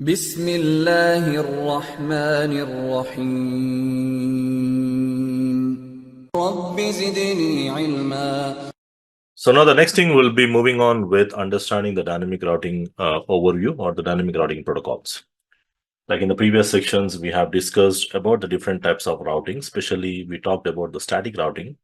بسم الله الرحمن الرحيم رب زدني علما. So now the next thing we'll be moving on with understanding the dynamic routing overview or the dynamic routing protocols. Like in the previous sections, we have discussed about the different types of routing, especially we talked about the static routing.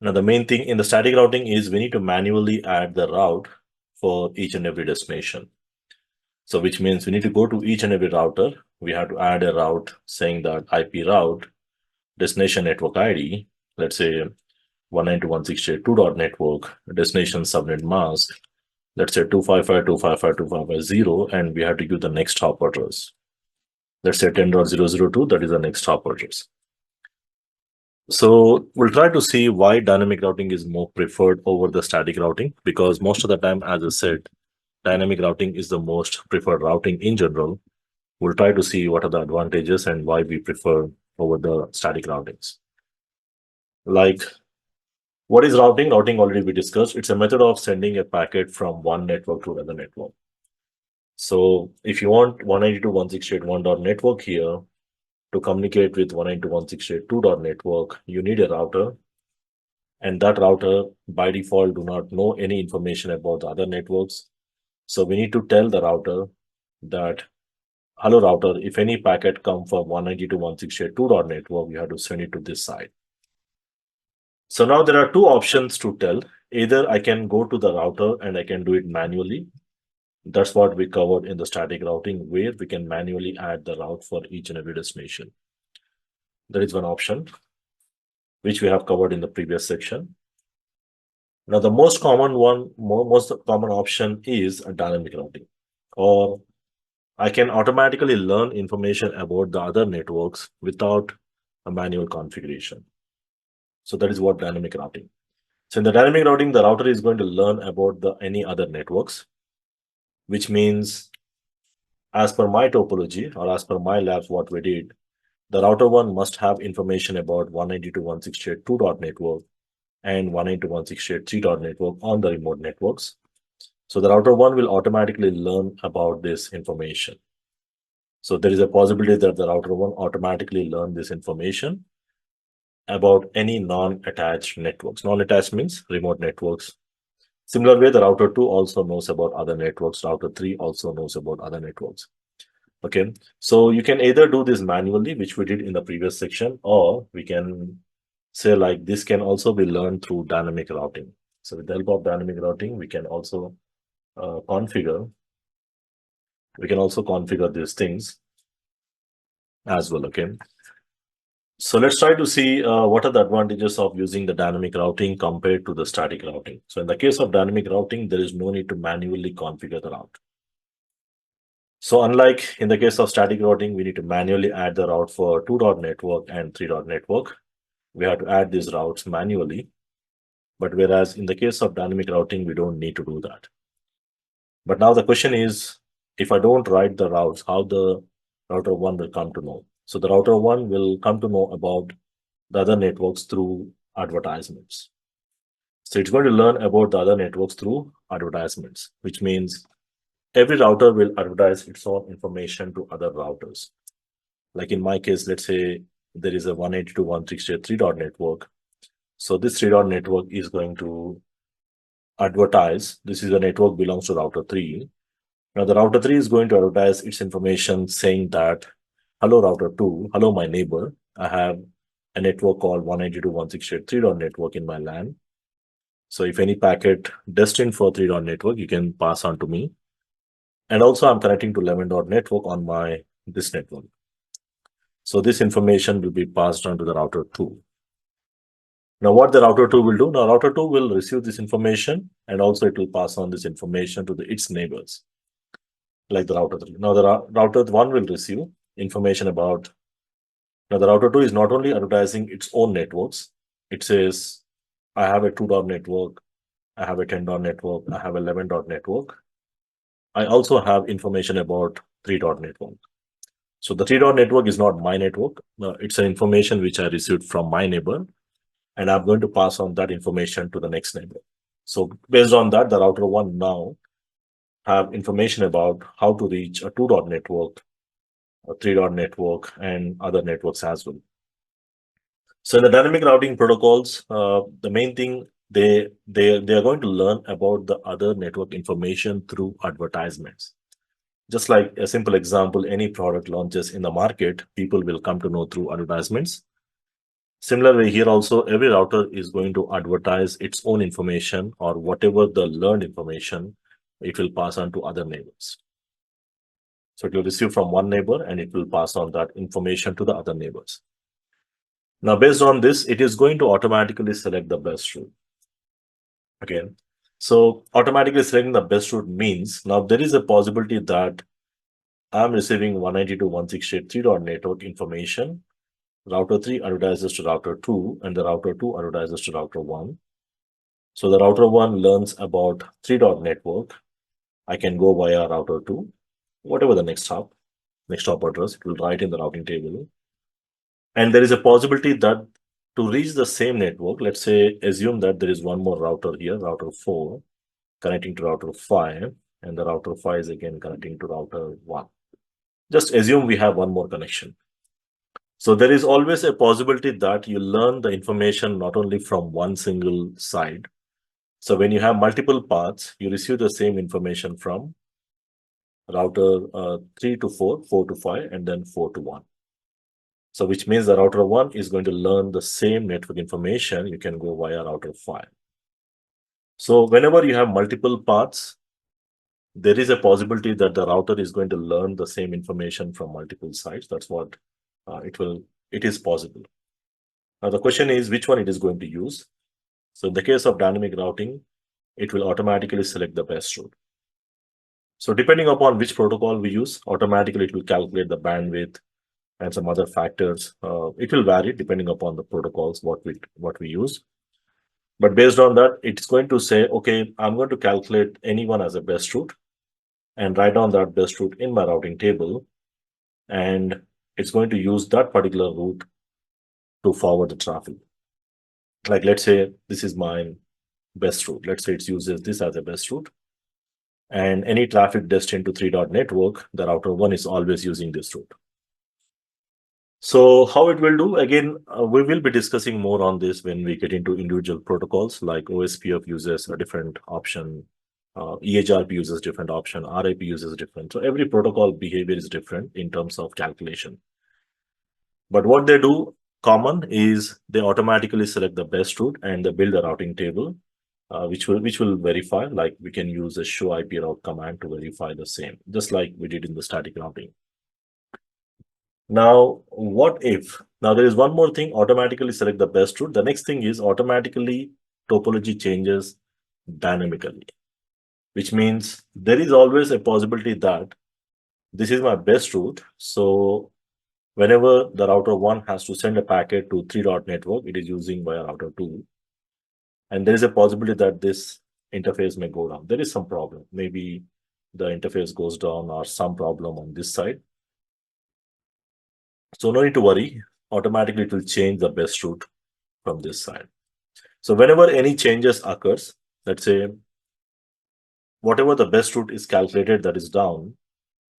Now the main thing in the static routing is we need to manually add the route for each and every destination. So which means we need to go to each and every router. We have to add a route saying that IP route, destination network ID, let's say 192.168.2.network, destination subnet mask, let's say 255.255.255.0, and we have to give the next hop address. Let's say 10.002, that is the next hop address. So we'll try to see why dynamic routing is more preferred over the static routing, because most of the time, as I said, dynamic routing is the most preferred routing in general. We'll try to see what are the advantages and why we prefer over the static routings. Like, what is routing? Routing already we discussed. It's a method of sending a packet from one network to another network. So if you want 192.168.1.network here to communicate with 192.168.2.network, you need a router. And that router by default do not know any information about the other networks. So we need to tell the router that, hello router, if any packet come from 192.168.2.network, you have to send it to this side. So now there are two options to tell. Either I can go to the router and I can do it manually. That's what we covered in the static routing, where we can manually add the route for each and every destination. There is one option, which we have covered in the previous section. Now, the most common option is a dynamic routing, or I can automatically learn information about the other networks without a manual configuration. So that is what dynamic routing. So in the dynamic routing, the router is going to learn about any other networks, which means as per my topology or as per my labs, what we did, the router one must have information about 192.168.2.network and 192.168.3.network on the remote networks. So the router one will automatically learn about this information. So there is a possibility that the router one automatically learn this information about any non-attached networks. Non-attached means remote networks. Similar way, the router 2 also knows about other networks. Router 3 also knows about other networks. Okay, so you can either do this manually, which we did in the previous section, or we can say like this can also be learned through dynamic routing. So with the help of dynamic routing, we can also configure these things as well. Okay, so let's try to see what are the advantages of using the dynamic routing compared to the static routing. So in the case of dynamic routing, there is no need to manually configure the route. So unlike in the case of static routing, we need to manually add the route for 2.network and 3.network. We have to add these routes manually. But whereas in the case of dynamic routing, we don't need to do that. But now the question is, if I don't write the routes, how the router 1 will come to know? So the router 1 will come to know about the other networks through advertisements. So it's going to learn about the other networks through advertisements, which means every router will advertise its own information to other routers. Like in my case, let's say there is a 192.168.3.network. So this 3.network is going to advertise. This is a network belongs to router 3. Now the router 3 is going to advertise its information saying that, hello router 2, hello my neighbor, I have a network called 192.168.3.network in my LAN. So if any packet destined for 3.network, you can pass on to me. And also I'm connecting to 11.network on this network. So this information will be passed on to the router 2. Now what the router 2 will do? Now router 2 will receive this information, and also it will pass on this information to its neighbors, like the router 3. Now the router 1 will receive information about, now the router 2 is not only advertising its own networks. It says, I have a 2.network, I have a 10.network, I have 11.network. I also have information about 3.network. So the 3.network is not my network. It's an information which I received from my neighbor, and I'm going to pass on that information to the next neighbor. So based on that, the router 1 now have information about how to reach a 2-dot network, a 3-dot network, and other networks as well. So in the dynamic routing protocols, the main thing they are going to learn about the other network information through advertisements. Just like a simple example, any product launches in the market, people will come to know through advertisements. Similarly, here also, every router is going to advertise its own information or whatever the learned information, it will pass on to other neighbors. So it will receive from one neighbor and it will pass on that information to the other neighbors. Now, based on this, it is going to automatically select the best route. Again, so automatically selecting the best route means now there is a possibility that I'm receiving 192.168.3 network information. Router 3 advertises to router 2 and the router 2 advertises to router 1. So the router 1 learns about 3 network. I can go via router 2, whatever the next hop address, it will write in the routing table. And there is a possibility that to reach the same network, let's say, assume that there is one more router here, router 4, connecting to router 5, and the router 5 is again connecting to router 1. Just assume we have one more connection. So there is always a possibility that you learn the information not only from one single side. So when you have multiple paths, you receive the same information from router 3 to 4, 4 to 5, and then 4 to 1. So which means the router 1 is going to learn the same network information. You can go via router 5. So whenever you have multiple paths, there is a possibility that the router is going to learn the same information from multiple sites. That's what it is possible. Now the question is which one it is going to use. So in the case of dynamic routing, it will automatically select the best route. So depending upon which protocol we use, automatically it will calculate the bandwidth and some other factors. It will vary depending upon the protocols, what we use. But based on that, it's going to say, okay, I'm going to calculate anyone as a best route and write down that best route in my routing table. And it's going to use that particular route to forward the traffic. Like, let's say this is my best route. Let's say it uses this as a best route. And any traffic destined to 3 network, the router 1 is always using this route. So how it will do, again, we will be discussing more on this when we get into individual protocols, like OSPF uses a different option, EHRP uses different option, RIP uses different. So every protocol behavior is different in terms of calculation. But what they do common is they automatically select the best route and they build a routing table, which will verify, like we can use a show IP route command to verify the same, just like we did in the static routing. Now, what if? Now, there is one more thing, automatically select the best route. The next thing is automatically topology changes dynamically, which means there is always a possibility that this is my best route. So whenever the router 1 has to send a packet to 3 network, it is using via router 2. And there is a possibility that this interface may go down. There is some problem. Maybe the interface goes down or some problem on this side. So no need to worry, automatically it will change the best route from this side. So whenever any changes occurs, let's say whatever the best route is calculated that is down,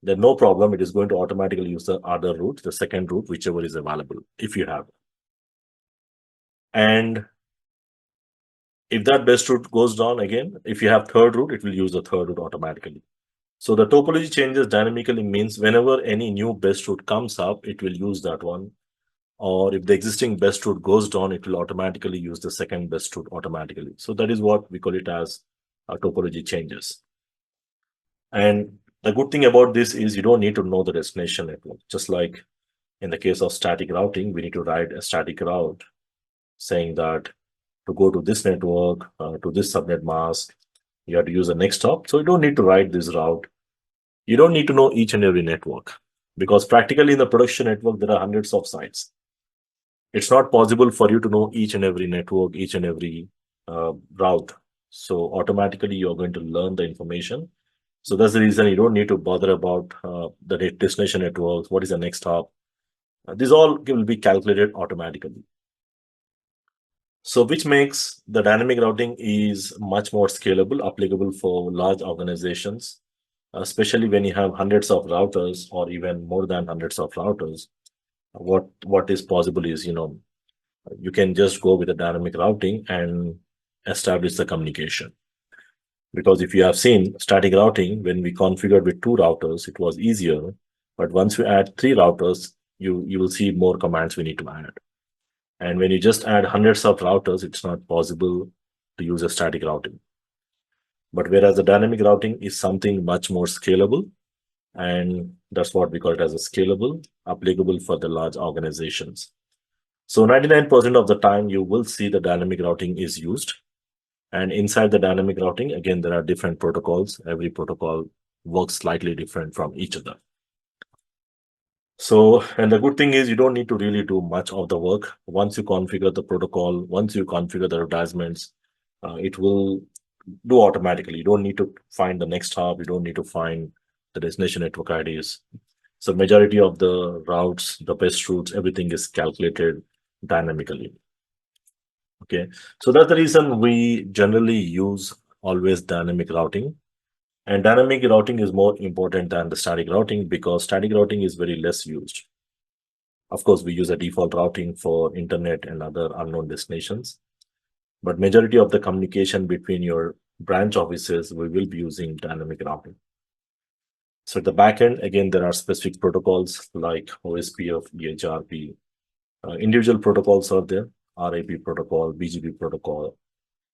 then no problem, it is going to automatically use the other route, the second route, whichever is available, if you have. And if that best route goes down again, if you have third route, it will use the third route automatically. So the topology changes dynamically means whenever any new best route comes up, it will use that one. Or if the existing best route goes down, it will automatically use the second best route automatically. So that is what we call it as topology changes. And the good thing about this is you don't need to know the destination network. Just like in the case of static routing, we need to write a static route saying that to go to this network, to this subnet mask, you have to use the next hop. So you don't need to write this route. You don't need to know each and every network, because practically in the production network, there are hundreds of sites. It's not possible for you to know each and every network, each and every route. So automatically you're going to learn the information. So that's the reason you don't need to bother about the destination networks. What is the next hop? These all will be calculated automatically. So which makes the dynamic routing is much more scalable, applicable for large organizations especially when you have hundreds of routers or even more than hundreds of routers. What is possible is, you can just go with the dynamic routing and establish the communication. Because if you have seen static routing, when we configured with two routers, it was easier. But once you add three routers, you will see more commands we need to add. And when you just add hundreds of routers, it's not possible to use a static routing. But whereas the dynamic routing is something much more scalable, and that's what we call it as a scalable, applicable for the large organizations. So 99% of the time, you will see the dynamic routing is used. And inside the dynamic routing, again, there are different protocols. Every protocol works slightly different from each other. So, and the good thing is you don't need to really do much of the work. Once you configure the protocol, once you configure the advertisements, it will do automatically. You don't need to find the next hop. You don't need to find the destination network IDs. So majority of the routes, the best routes, everything is calculated dynamically. Okay, so that's the reason we generally use always dynamic routing. And dynamic routing is more important than the static routing because static routing is very less used. Of course, we use a default routing for internet and other unknown destinations. But majority of the communication between your branch offices, we will be using dynamic routing. So at the backend, again, there are specific protocols like OSPF, EHRP. Individual protocols are there, RAP protocol, BGP protocol.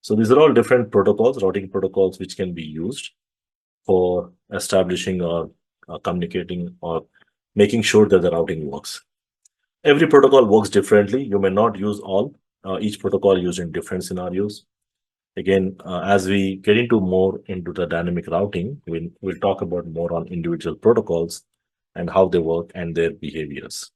So these are all different protocols, routing protocols, which can be used for establishing or communicating or making sure that the routing works. Every protocol works differently. You may not use all, each protocol used in different scenarios. Again, as we get into more into the dynamic routing, we'll talk about more on individual protocols and how they work and their behaviors.